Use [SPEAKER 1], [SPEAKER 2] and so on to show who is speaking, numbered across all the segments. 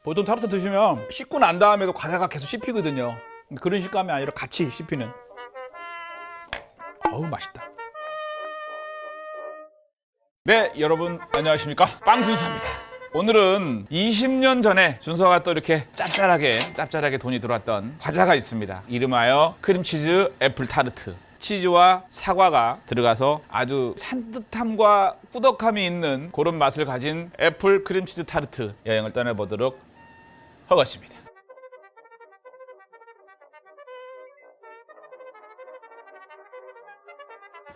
[SPEAKER 1] 보통 타르트 드시면 씻고 난 다음에도 과자가 계속 씹히거든요. 그런 식감이 아니라 같이 씹히는. 어우, 맛있다. 네, 여러분 안녕하십니까? 빵준서입니다. 오늘은 20년 전에 준서가 또 이렇게 짭짤하게 돈이 들어왔던 과자가 있습니다. 이름하여 크림치즈 애플 타르트. 치즈와 사과가 들어가서 아주 산뜻함과 꾸덕함이 있는 그런 맛을 가진 애플 크림치즈 타르트 여행을 떠나보도록 하겠습니다.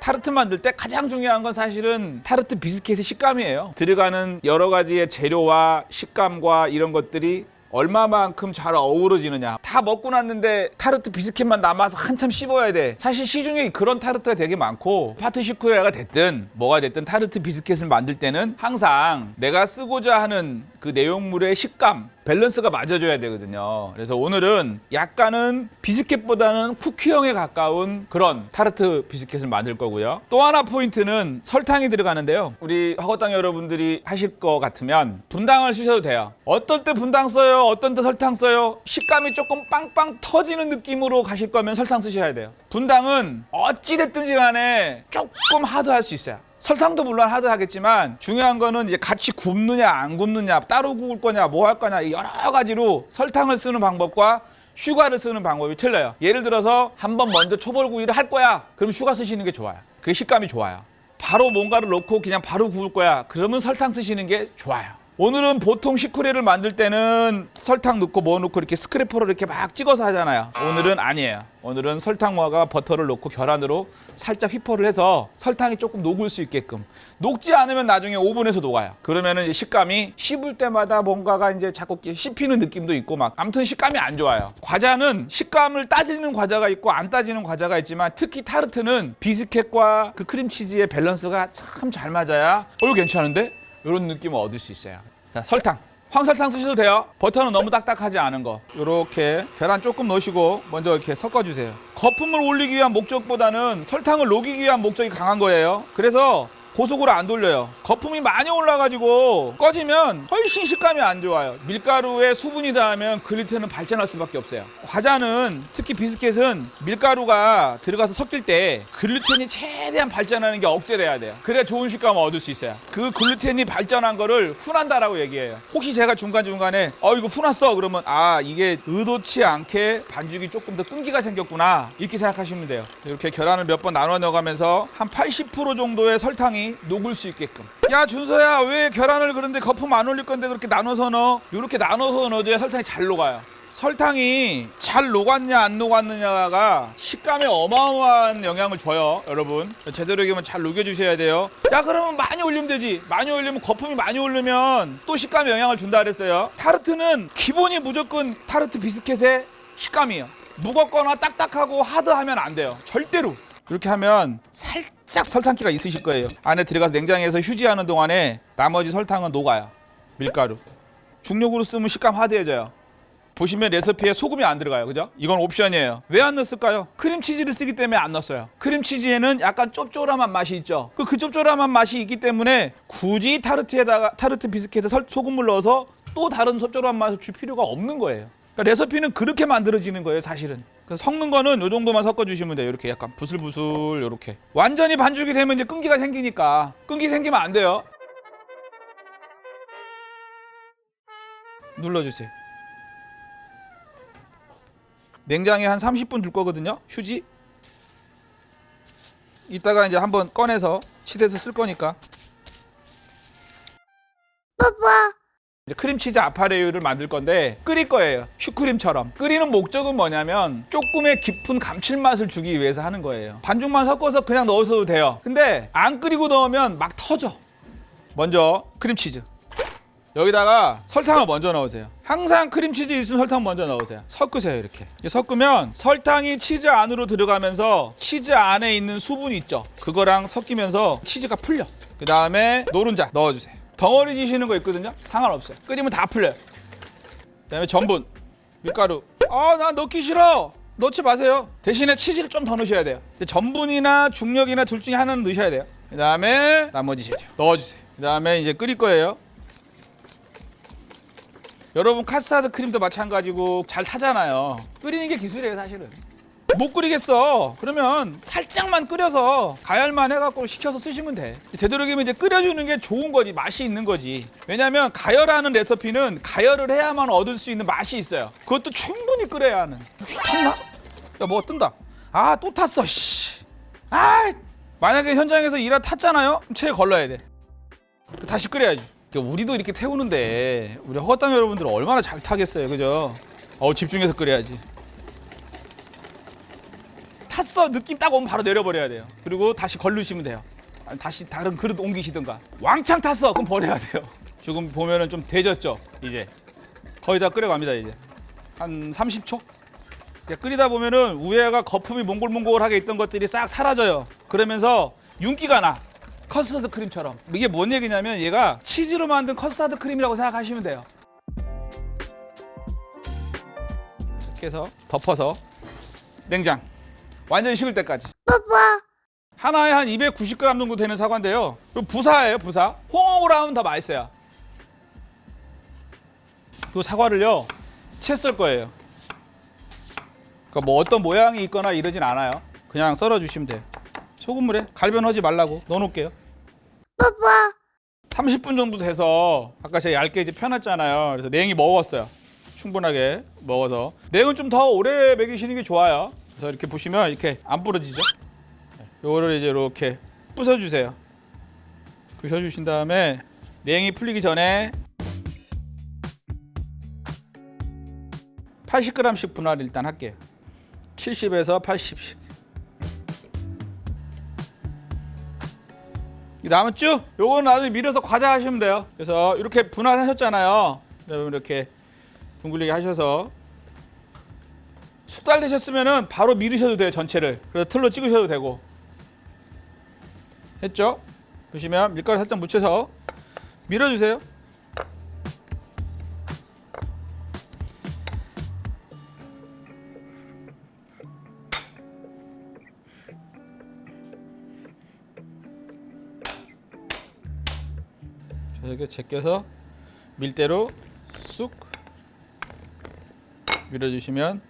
[SPEAKER 1] 타르트 만들 때 가장 중요한 건 사실은 타르트 비스켓의 식감이에요. 들어가는 여러 가지의 재료와 식감과 이런 것들이 얼마만큼 잘 어우러지느냐. 다 먹고 났는데 타르트 비스켓만 남아서 한참 씹어야 돼. 사실 시중에 그런 타르트가 되게 많고 파트시쿠야가 됐든 뭐가 됐든 타르트 비스켓을 만들 때는 항상 내가 쓰고자 하는 그 내용물의 식감 밸런스가 맞아줘야 되거든요. 그래서 오늘은 약간은 비스켓보다는 쿠키형에 가까운 그런 타르트 비스켓을 만들 거고요. 또 하나 포인트는 설탕이 들어가는데요. 우리 허거땅 여러분들이 하실 거 같으면 분당을 쓰셔도 돼요. 어떨 때 분당 써요, 어떤 때 설탕 써요. 식감이 조금 빵빵 터지는 느낌으로 가실 거면 설탕 쓰셔야 돼요. 분당은 어찌됐든지 간에 조금 하드할 수 있어요. 설탕도 물론 하드하겠지만 중요한 거는 이제 같이 굽느냐 안 굽느냐, 따로 구울 거냐 뭐 할 거냐, 여러 가지로 설탕을 쓰는 방법과 슈가를 쓰는 방법이 틀려요. 예를 들어서 한번 먼저 초벌구이를 할 거야, 그럼 슈가 쓰시는 게 좋아요. 그게 식감이 좋아요. 바로 뭔가를 넣고 그냥 바로 구울 거야, 그러면 설탕 쓰시는 게 좋아요. 오늘은 보통 시크릿을 만들 때는 설탕 넣고 뭐 넣고 이렇게 스크래퍼로 이렇게 막 찍어서 하잖아요. 오늘은 아니에요. 오늘은 설탕과 버터를 넣고 계란으로 살짝 휘퍼를 해서 설탕이 조금 녹을 수 있게끔. 녹지 않으면 나중에 오븐에서 녹아요. 그러면은 이제 식감이 씹을 때마다 뭔가가 이제 자꾸 씹히는 느낌도 있고 막 아무튼 식감이 안 좋아요. 과자는 식감을 따지는 과자가 있고 안 따지는 과자가 있지만 특히 타르트는 비스켓과 그 크림치즈의 밸런스가 참 잘 맞아야 이거 괜찮은데? 이런 느낌을 얻을 수 있어요. 자, 설탕. 황설탕 쓰셔도 돼요. 버터는 너무 딱딱하지 않은 거. 이렇게 계란 조금 넣으시고 먼저 이렇게 섞어주세요. 거품을 올리기 위한 목적보다는 설탕을 녹이기 위한 목적이 강한 거예요. 그래서 고속으로 안 돌려요. 거품이 많이 올라가지고 꺼지면 훨씬 식감이 안 좋아요. 밀가루에 수분이 닿으면 글루텐은 발전할 수밖에 없어요. 과자는 특히 비스켓은 밀가루가 들어가서 섞일 때 글루텐이 최대한 발전하는 게 억제돼야 돼요. 그래야 좋은 식감을 얻을 수 있어요. 그 글루텐이 발전한 거를 훈한다라고 얘기해요. 혹시 제가 중간중간에 이거 훈았어 그러면 이게 의도치 않게 반죽이 조금 더 끈기가 생겼구나 이렇게 생각하시면 돼요. 이렇게 계란을 몇 번 나눠 넣어가면서 한 80% 정도의 설탕이 녹을 수 있게끔. 야 준서야, 왜 계란을 그런데 거품 안 올릴 건데 그렇게 나눠서 넣어? 이렇게 나눠서 넣어줘야 설탕이 잘 녹아요. 설탕이 잘 녹았냐 안 녹았느냐가 식감에 어마어마한 영향을 줘요. 여러분 제대로 익으면 잘 녹여주셔야 돼요. 야 그러면 많이 올리면 되지. 많이 올리면 거품이 많이 오르면 또 식감에 영향을 준다 그랬어요. 타르트는 기본이 무조건 타르트 비스켓의 식감이에요. 무겁거나 딱딱하고 하드하면 안 돼요. 절대로. 그렇게 하면 살짝 설탕기가 있으실 거예요. 안에 들어가서 냉장에서 휴지하는 동안에 나머지 설탕은 녹아요. 밀가루. 중력으로 쓰면 식감 하드해져요. 보시면 레시피에 소금이 안 들어가요. 그죠? 이건 옵션이에요. 왜 안 넣었을까요? 크림치즈를 쓰기 때문에 안 넣었어요. 크림치즈에는 약간 짭조름한 맛이 있죠. 그 짭조름한 맛이 있기 때문에 굳이 타르트 비스켓에 소금을 넣어서 또 다른 짭조름한 맛을 줄 필요가 없는 거예요. 그러니까 레시피는 그렇게 만들어지는 거예요, 사실은. 그래서 섞는 거는 이 정도만 섞어주시면 돼요. 이렇게 약간 부슬부슬 이렇게. 완전히 반죽이 되면 이제 끈기가 생기니까. 끈기 생기면 안 돼요. 눌러주세요. 냉장에 한 30분 둘 거거든요. 휴지. 이따가 이제 한번 꺼내서 치대서 쓸 거니까. 이제 크림치즈 아파레유를 만들 건데 끓일 거예요. 슈크림처럼. 끓이는 목적은 뭐냐면 조금의 깊은 감칠맛을 주기 위해서 하는 거예요. 반죽만 섞어서 그냥 넣어서도 돼요. 근데 안 끓이고 넣으면 막 터져. 먼저 크림치즈. 여기다가 설탕을 먼저 넣으세요. 항상 크림치즈 있으면 설탕 먼저 넣으세요. 섞으세요. 이렇게 섞으면 설탕이 치즈 안으로 들어가면서 치즈 안에 있는 수분이 있죠. 그거랑 섞이면서 치즈가 풀려. 그 다음에 노른자 넣어주세요. 덩어리 지시는 거 있거든요. 상관없어요. 끓이면 다 풀려요. 그 다음에 전분, 밀가루. 나 넣기 싫어. 넣지 마세요. 대신에 치즈를 좀 더 넣으셔야 돼요. 전분이나 중력이나 둘 중에 하나는 넣으셔야 돼요. 그 다음에 나머지 재료 넣어주세요. 그 다음에 이제 끓일 거예요. 여러분 카스타드 크림도 마찬가지고 잘 타잖아요. 끓이는 게 기술이에요 사실은. 못 끓이겠어. 그러면 살짝만 끓여서 가열만 해갖고 식혀서 쓰시면 돼. 되도록이면 이제 끓여주는 게 좋은 거지, 맛이 있는 거지. 왜냐면 가열하는 레시피는 가열을 해야만 얻을 수 있는 맛이 있어요. 그것도 충분히 끓여야 하는. 탔나? 야, 뭐가 뜬다. 아, 또 탔어. 씨. 아, 만약에 현장에서 일하 탔잖아요. 그럼 체에 걸러야 돼. 다시 끓여야지. 우리도 이렇게 태우는데 우리 허tam 여러분들 얼마나 잘 타겠어요, 그죠? 집중해서 끓여야지. 탔어 느낌 딱 오면 바로 내려버려야 돼요. 그리고 다시 걸르시면 돼요. 다시 다른 그릇 옮기시든가. 왕창 탔어 그럼 버려야 돼요. 지금 보면은 좀 데졌죠. 이제 거의 다 끓여갑니다. 이제 한 30초 끓이다 보면은 위에가 거품이 몽골몽골하게 있던 것들이 싹 사라져요. 그러면서 윤기가 나. 커스터드 크림처럼. 이게 뭔 얘기냐면 얘가 치즈로 만든 커스터드 크림이라고 생각하시면 돼요. 이렇게 해서 덮어서 냉장 완전히 식을 때까지. 하나에 한 290g 정도 되는 사과인데요. 부사예요, 부사. 홍어로 하면 더 맛있어요. 그 사과를요, 채 썰 거예요. 그러니까 뭐 어떤 모양이 있거나 이러진 않아요. 그냥 썰어 주시면 돼요. 소금물에 갈변하지 말라고 넣어놓을게요. 30분 정도 돼서 아까 제가 얇게 이제 펴놨잖아요. 그래서 냉이 먹었어요. 충분하게 먹어서. 냉은 좀 더 오래 먹이시는 게 좋아요. 그래서 이렇게 보시면 이렇게 안 부러지죠. 요거를 이제 이렇게 부숴주세요. 부셔주신 다음에 냉이 풀리기 전에 80g씩 분할을 일단 할게요. 70에서 80씩. 남은 쭉 요거는 나중에 밀어서 과자 하시면 돼요. 그래서 이렇게 분할하셨잖아요. 이렇게 둥글리게 하셔서 숙달 되셨으면은 바로 밀으셔도 돼요. 전체를. 그래서 틀로 찍으셔도 되고. 했죠? 보시면 밀가루 살짝 묻혀서 밀어주세요. 이렇게 제껴서 밀대로 쑥 밀어주시면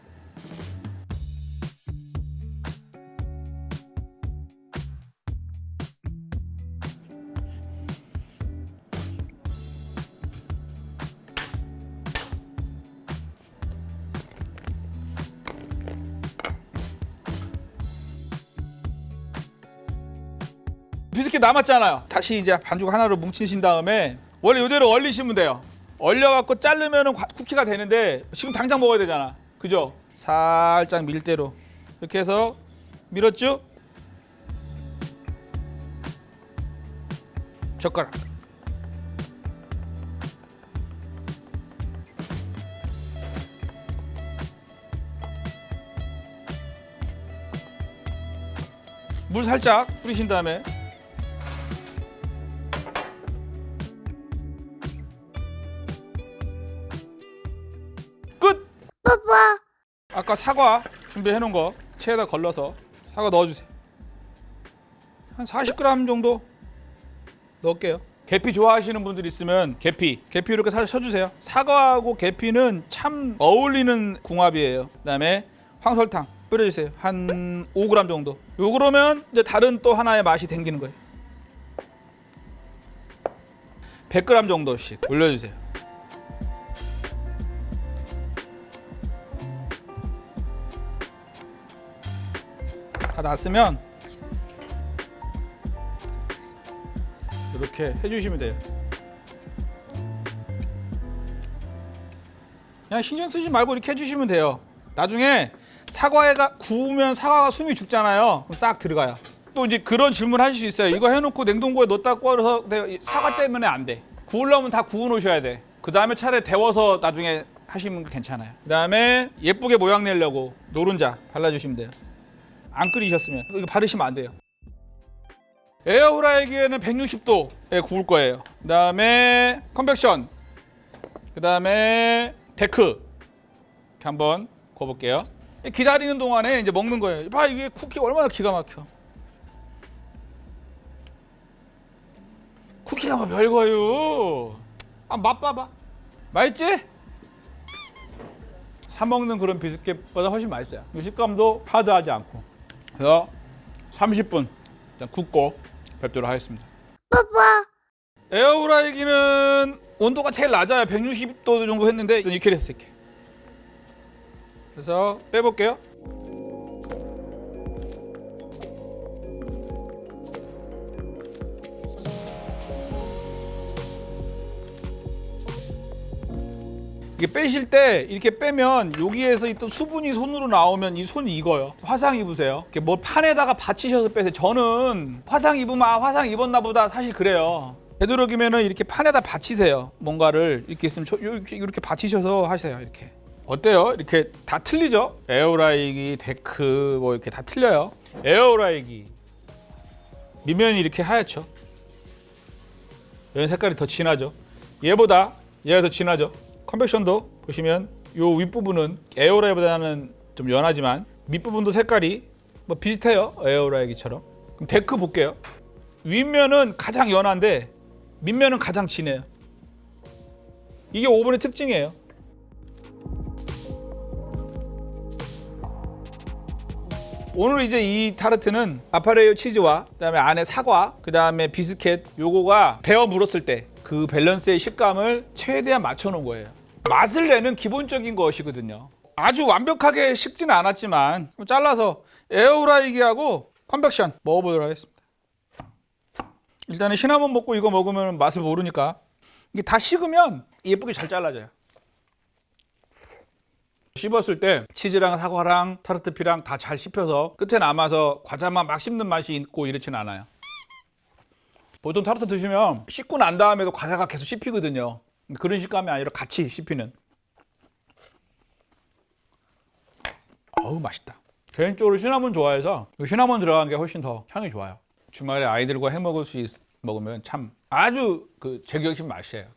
[SPEAKER 1] 비스킷 남았잖아요. 다시 이제 반죽 하나로 뭉치신 다음에 원래 이대로 얼리시면 돼요. 얼려갖고 자르면 쿠키가 되는데 지금 당장 먹어야 되잖아. 그죠? 살짝 밀대로 이렇게 해서 밀었죠? 젓가락. 물 살짝 뿌리신 다음에 끝! 아까 사과 준비해 놓은 거 체에다 걸러서 사과 넣어주세요. 한 40g 정도 넣을게요. 계피 좋아하시는 분들 있으면 계피 이렇게 살짝 쳐주세요. 사과하고 계피는 참 어울리는 궁합이에요. 그 다음에 황설탕 뿌려주세요. 한 5g 정도. 요 그러면 이제 다른 또 하나의 맛이 생기는 거예요. 100g 정도씩 올려주세요. 다 났으면 이렇게 해주시면 돼요. 그냥 신경 쓰지 말고 이렇게 해주시면 돼요. 나중에 사과가 구우면 사과가 숨이 죽잖아요. 그럼 싹 들어가요. 또 이제 그런 질문 하실 수 있어요. 이거 해놓고 냉동고에 넣었다 꺼서 사과 때문에 안 돼. 구우려면 다 구워 놓으셔야 돼. 그 다음에 차라리 데워서 나중에 하시면 괜찮아요. 그 다음에 예쁘게 모양 내려고 노른자 발라주시면 돼요. 안 끓이셨으면 이거 바르시면 안 돼요. 에어프라이기에는 160도에 구울 거예요. 그 다음에 컨벡션, 그 다음에 데크 이렇게 한번 구워볼게요. 기다리는 동안에 이제 먹는 거예요. 봐, 이게 쿠키 얼마나 기가 막혀. 쿠키가 뭐 별거요. 맛봐봐. 맛있지? 사 먹는 그런 비스켓보다 훨씬 맛있어요. 식감도 하드하지 않고. 그래서 30분 일단 굽고 뵙도록 하겠습니다. 에어프라이기는 온도가 제일 낮아요. 160도 정도 했는데 이렇게 됐어요. 이렇게. 그래서 빼볼게요. 이게 빼실 때 이렇게 빼면 여기에서 있던 수분이 손으로 나오면 이 손이 익어요. 화상 입으세요. 이렇게 뭐 판에다가 받치셔서 빼세요. 저는 화상 입으면 화상 입었나 보다 사실 그래요. 되도록이면은 이렇게 판에다 받치세요. 뭔가를 이렇게 있으면 이렇게 받치셔서 하세요. 이렇게. 어때요? 이렇게 다 틀리죠? 에어프라이기, 데크 뭐 이렇게 다 틀려요. 에어프라이기 밑면이 이렇게 하얗죠. 얘는 색깔이 더 진하죠. 얘보다 얘가 더 진하죠. 컨벡션도 보시면 요 윗부분은 에어프라이기보다는 좀 연하지만 밑부분도 색깔이 뭐 비슷해요. 에어프라이기처럼. 그럼 데크 볼게요. 윗면은 가장 연한데 밑면은 가장 진해요. 이게 오븐의 특징이에요. 오늘 이제 이 타르트는 아파레이오 치즈와 그다음에 안에 사과, 그다음에 비스켓 요거가 베어 물었을 때 그 밸런스의 식감을 최대한 맞춰 놓은 거예요. 맛을 내는 기본적인 것이거든요. 아주 완벽하게 식지는 않았지만 잘라서 에어프라이기하고 컨벡션 먹어보도록 하겠습니다. 일단은 시나몬 먹고 이거 먹으면 맛을 모르니까 이게 다 식으면 예쁘게 잘 잘라져요. 씹었을 때 치즈랑 사과랑 타르트피랑 다 잘 씹혀서 끝에 남아서 과자만 막 씹는 맛이 있고 이렇지는 않아요. 보통 타르트 드시면 씹고 난 다음에도 과자가 계속 씹히거든요. 그런 식감이 아니라 같이 씹히는. 어우 맛있다. 개인적으로 시나몬 좋아해서 시나몬 들어간 게 훨씬 더 향이 좋아요. 주말에 아이들과 해 먹을 수 먹으면 참 아주 그 제격인 맛이에요.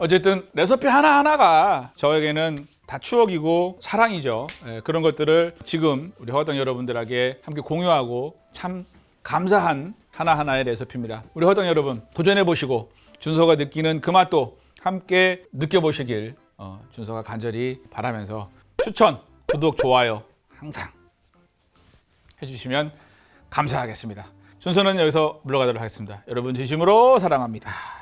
[SPEAKER 1] 어쨌든 레시피 하나하나가 저에게는 다 추억이고 사랑이죠. 그런 것들을 지금 우리 허당 여러분들에게 함께 공유하고 참 감사한 하나하나의 레시피입니다. 우리 허당 여러분 도전해보시고 준서가 느끼는 그 맛도 함께 느껴보시길 준서가 간절히 바라면서 추천, 구독, 좋아요 항상 해주시면 감사하겠습니다. 준서는 여기서 물러가도록 하겠습니다. 여러분 진심으로 사랑합니다.